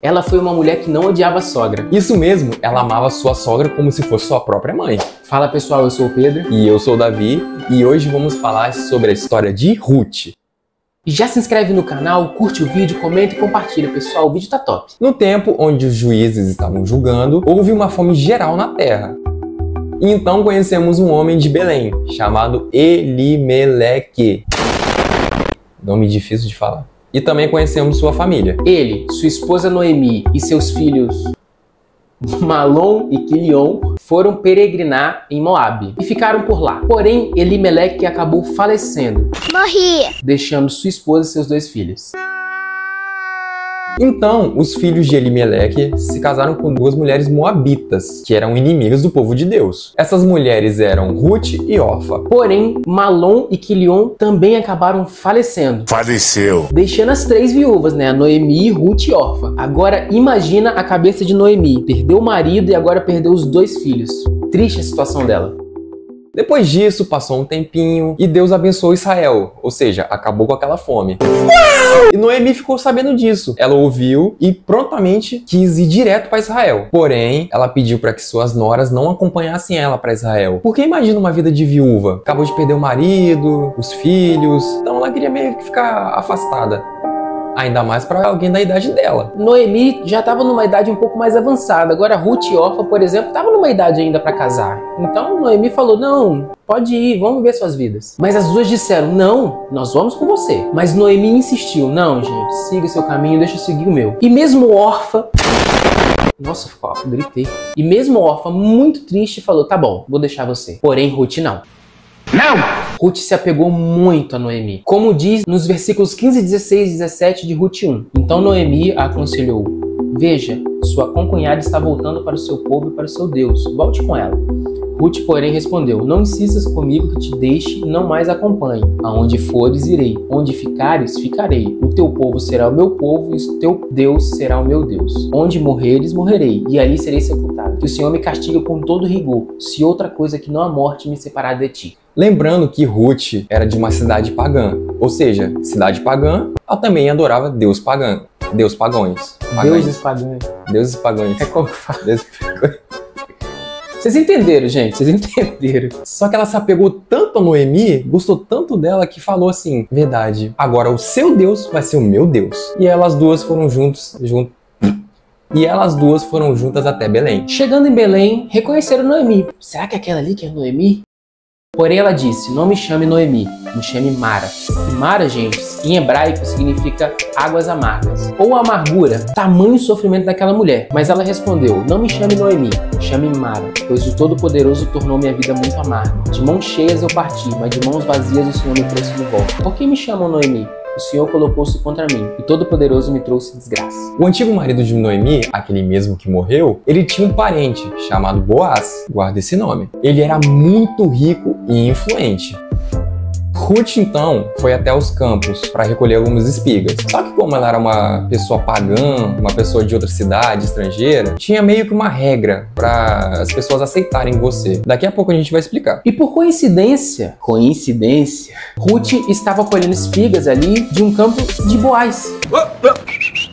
Ela foi uma mulher que não odiava a sogra. Isso mesmo, ela amava sua sogra como se fosse sua própria mãe. Fala pessoal, eu sou o Pedro. E eu sou o Davi, e hoje vamos falar sobre a história de Ruth. Já se inscreve no canal, curte o vídeo, comenta e compartilha, pessoal, o vídeo tá top. No tempo onde os juízes estavam julgando, houve uma fome geral na terra. E então conhecemos um homem de Belém, chamado Elimeleque. Nome difícil de falar. E também conhecemos sua família. Ele, sua esposa Noemi e seus filhos Malom e Quilion foram peregrinar em Moabe e ficaram por lá. Porém, Elimeleque acabou falecendo, deixando sua esposa e seus 2 filhos. Então, os filhos de Elimeleque se casaram com 2 mulheres moabitas, que eram inimigas do povo de Deus. Essas mulheres eram Ruth e Orfa. Porém, Malom e Quilion também acabaram falecendo. Faleceu. Deixando as 3 viúvas, né? A Noemi, Ruth e Orfa. Agora, imagina a cabeça de Noemi. Perdeu o marido e agora perdeu os 2 filhos. Triste a situação dela. Depois disso, passou um tempinho e Deus abençoou Israel, ou seja, acabou com aquela fome. E Noemi ficou sabendo disso. Ela ouviu e prontamente quis ir direto para Israel. Porém, ela pediu para que suas noras não acompanhassem ela para Israel. Porque imagina uma vida de viúva. Acabou de perder o marido, os filhos. Então ela queria meio que ficar afastada. Ainda mais para alguém da idade dela. Noemi já estava numa idade um pouco mais avançada. Agora Ruth e Orfa, por exemplo, estavam numa idade ainda para casar. Então Noemi falou, não, pode ir, vamos viver suas vidas. Mas as 2 disseram, não, nós vamos com você. Mas Noemi insistiu, não, gente, siga seu caminho, deixa eu seguir o meu. E mesmo Orfa... Nossa, gritei. E mesmo Orfa, muito triste, falou, tá bom, vou deixar você. Porém, Ruth não. Não! Ruth se apegou muito a Noemi, como diz nos versículos 15, 16 e 17 de Ruth 1. Então Noemi a aconselhou, veja, sua concunhada está voltando para o seu povo e para o seu Deus, volte com ela. Ruth, porém, respondeu, não insistas comigo que te deixe e não mais acompanhe. Aonde fores, irei. Onde ficares, ficarei. O teu povo será o meu povo e o teu Deus será o meu Deus. Onde morreres, morrerei, e ali serei sepultado. Que o Senhor me castiga com todo rigor, se outra coisa que não a morte me separar de ti. Lembrando que Ruth era de uma cidade pagã, ou seja, cidade pagã, ela também adorava Deus pagão. Deus pagões. Deuses pagãos. Deuses pagões. É como que fala? Deuses pagões. Vocês entenderam, gente? Vocês entenderam. Só que ela se apegou tanto a Noemi, gostou tanto dela que falou assim, verdade, agora o seu Deus vai ser o meu Deus. E elas duas foram juntas até Belém. Chegando em Belém, reconheceram Noemi. Será que é aquela ali que é Noemi? Porém ela disse, não me chame Noemi, me chame Mara. E Mara, gente, em hebraico significa águas amargas, ou amargura, tamanho sofrimento daquela mulher. Mas ela respondeu, não me chame Noemi, me chame Mara, pois o Todo-Poderoso tornou minha vida muito amarga. De mãos cheias eu parti, mas de mãos vazias o Senhor me trouxe de volta. Por que me chamam Noemi? O Senhor colocou-se contra mim, e Todo-Poderoso me trouxe desgraça. O antigo marido de Noemi, aquele mesmo que morreu, ele tinha um parente chamado Boaz, guarda esse nome. Ele era muito rico e influente. Ruth, então, foi até os campos para recolher algumas espigas. Só que como ela era uma pessoa pagã, uma pessoa de outra cidade, estrangeira, tinha meio que uma regra para as pessoas aceitarem você. Daqui a pouco a gente vai explicar. E por coincidência, Ruth estava colhendo espigas ali de um campo de Boaz.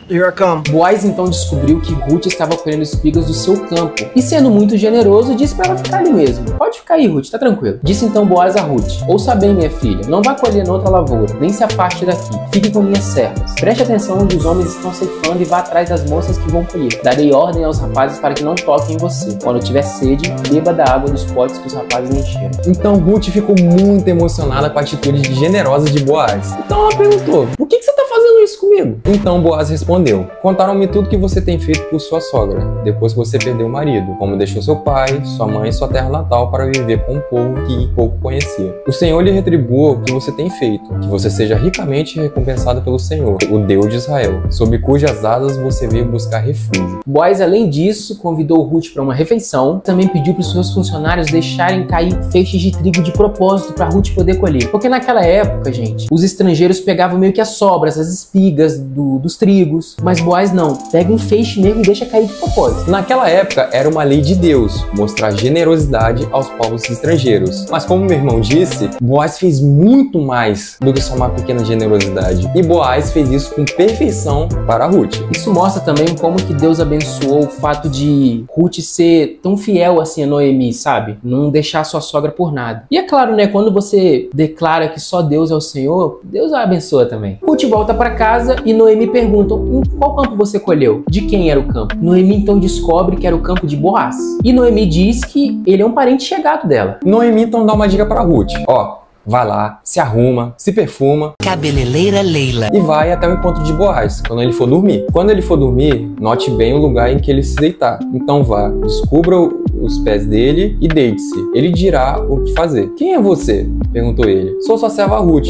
Here I come. Boaz então descobriu que Ruth estava colhendo espigas do seu campo e, sendo muito generoso, disse para ela ficar ali mesmo. Pode ficar aí, Ruth, tá tranquilo. Disse então Boaz a Ruth, ouça bem, minha filha, não vá colher noutra lavoura, nem se afaste daqui, fique com minhas servas. Preste atenção onde os homens estão ceifando e vá atrás das moças que vão colher. Darei ordem aos rapazes para que não toquem em você. Quando tiver sede, beba da água dos potes que os rapazes encheram. Então Ruth ficou muito emocionada com a atitude generosa de Boaz. Então ela perguntou, por que você tá fazendo isso comigo? Então Boaz respondeu, contaram-me tudo que você tem feito por sua sogra, depois que você perdeu o marido, como deixou seu pai, sua mãe e sua terra natal para viver com um povo que pouco conhecia. O Senhor lhe retribua o que você tem feito, que você seja ricamente recompensado pelo Senhor, o Deus de Israel, sob cujas asas você veio buscar refúgio. Boaz, além disso, convidou Ruth para uma refeição, também pediu para os seus funcionários deixarem cair feixes de trigo de propósito para Ruth poder colher. Porque naquela época, gente, os estrangeiros pegavam meio que as sobras, as espigas dos trigos. Mas Boaz não, pega um feixe mesmo e deixa cair de propósito. Naquela época era uma lei de Deus mostrar generosidade aos povos estrangeiros. Mas como meu irmão disse, Boaz fez muito mais do que só uma pequena generosidade. E Boaz fez isso com perfeição para Ruth. Isso mostra também como que Deus abençoou o fato de Ruth ser tão fiel assim a Noemi, sabe? Não deixar sua sogra por nada. E é claro, né, quando você declara que só Deus é o Senhor, Deus a abençoa também. Ruth volta para casa e Noemi pergunta: em qual campo você colheu? De quem era o campo? Noemi então descobre que era o campo de Boaz. E Noemi diz que ele é um parente chegado dela. Noemi então dá uma dica para Ruth. Ó, vai lá, se arruma, se perfuma, cabeleireira Leila, e vai até o encontro de Boaz, quando ele for dormir. Quando ele for dormir, note bem o lugar em que ele se deitar. Então vá, descubra os pés dele e deite-se. Ele dirá o que fazer. Quem é você? Perguntou ele. Sou sua serva Ruth,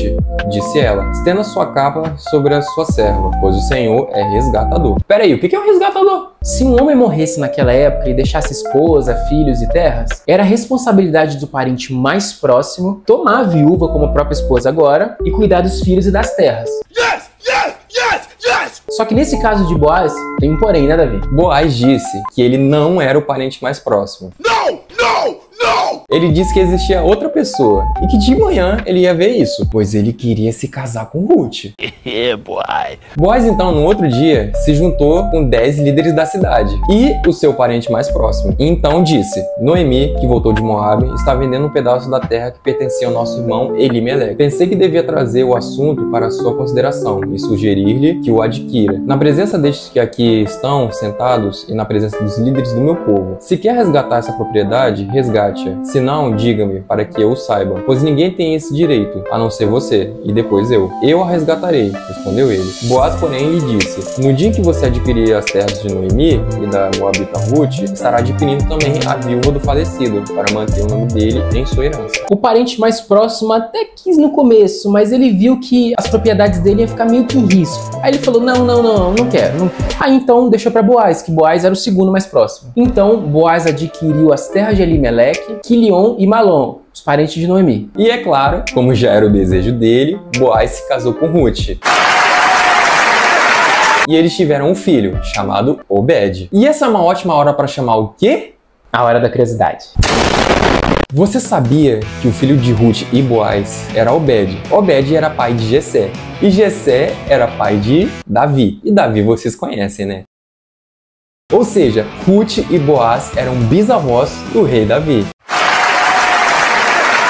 disse ela. Estenda sua capa sobre a sua serva, pois o Senhor é resgatador. Peraí, o que é um resgatador? Se um homem morresse naquela época e deixasse esposa, filhos e terras, era responsabilidade do parente mais próximo tomar a viúva como a própria esposa agora e cuidar dos filhos e das terras. Yes! Yes! Yes! Yes! Só que nesse caso de Boaz, tem um porém, nada a ver. Boaz disse que ele não era o parente mais próximo. No! No! No! Ele disse que existia outra pessoa e que de manhã ele ia ver isso, pois ele queria se casar com Ruth. Yeah, boy! Boaz então, no outro dia, se juntou com 10 líderes da cidade e o seu parente mais próximo. E então disse: Noemi, que voltou de Moabe, está vendendo um pedaço da terra que pertencia ao nosso irmão Elimeleque. Pensei que devia trazer o assunto para sua consideração e sugerir-lhe que o adquira, na presença destes que aqui estão sentados e na presença dos líderes do meu povo. Se quer resgatar essa propriedade, resgate-a. Se não, diga-me, para que eu o saiba, pois ninguém tem esse direito, a não ser você, e depois eu. Eu a resgatarei, respondeu ele. Boaz, porém, lhe disse: no dia em que você adquirir as terras de Noemi e da Moabita Ruth, estará adquirindo também a viúva do falecido, para manter o nome dele em sua herança. O parente mais próximo até quis no começo, mas ele viu que as propriedades dele iam ficar meio que em risco. Aí ele falou: não quero. Aí então deixou para Boaz, que Boaz era o segundo mais próximo. Então Boaz adquiriu as terras de Elimeleque, Quilion e Malom, os parentes de Noemi. E é claro, como já era o desejo dele, Boaz se casou com Ruth. E eles tiveram um filho, chamado Obed. E essa é uma ótima hora para chamar o quê? A hora da curiosidade. Você sabia que o filho de Ruth e Boaz era Obed? Obed era pai de Jessé. E Jessé era pai de Davi. E Davi vocês conhecem, né? Ou seja, Ruth e Boaz eram bisavós do rei Davi.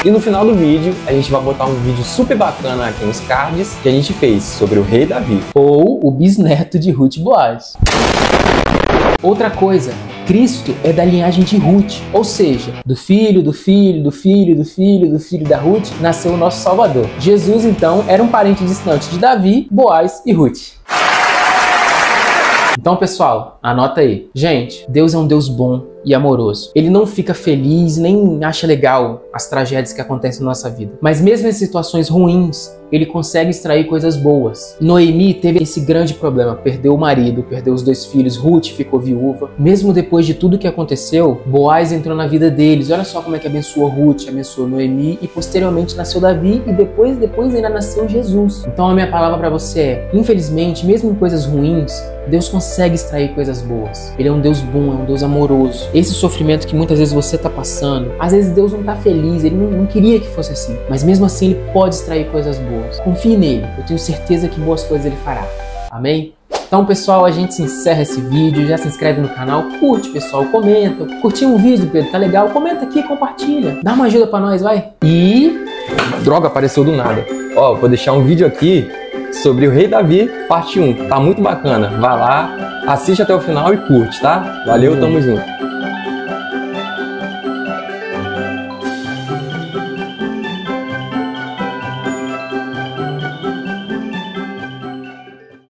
E no final do vídeo, a gente vai botar um vídeo super bacana aqui nos cards que a gente fez sobre o rei Davi. Ou o bisneto de Ruth e Boaz. Outra coisa, Cristo é da linhagem de Ruth, ou seja, do filho da Ruth, nasceu o nosso Salvador. Jesus, então, era um parente distante de Davi, Boaz e Ruth. Então, pessoal, anota aí. Gente, Deus é um Deus bom e amoroso. Ele não fica feliz, nem acha legal as tragédias que acontecem na nossa vida. Mas mesmo em situações ruins, ele consegue extrair coisas boas. Noemi teve esse grande problema, perdeu o marido, perdeu os 2 filhos, Ruth ficou viúva. Mesmo depois de tudo que aconteceu, Boaz entrou na vida deles. Olha só como é que abençoou Ruth, abençoou Noemi e posteriormente nasceu Davi e depois ainda nasceu Jesus. Então a minha palavra para você é, infelizmente, mesmo em coisas ruins, Deus consegue extrair coisas boas. Ele é um Deus bom, é um Deus amoroso. Esse sofrimento que muitas vezes você está passando, às vezes Deus não está feliz, Ele não queria que fosse assim. Mas mesmo assim Ele pode extrair coisas boas. Confie nele, eu tenho certeza que boas coisas Ele fará. Amém? Então, pessoal, a gente encerra esse vídeo. Já se inscreve no canal, curte, pessoal, comenta. Curtiu o vídeo, Pedro? Tá legal? Comenta aqui, compartilha. Dá uma ajuda pra nós, vai. E... droga, apareceu do nada. Ó, vou deixar um vídeo aqui sobre o rei Davi, parte 1. Tá muito bacana. Vai lá, assiste até o final e curte, tá? Valeu, tamo junto.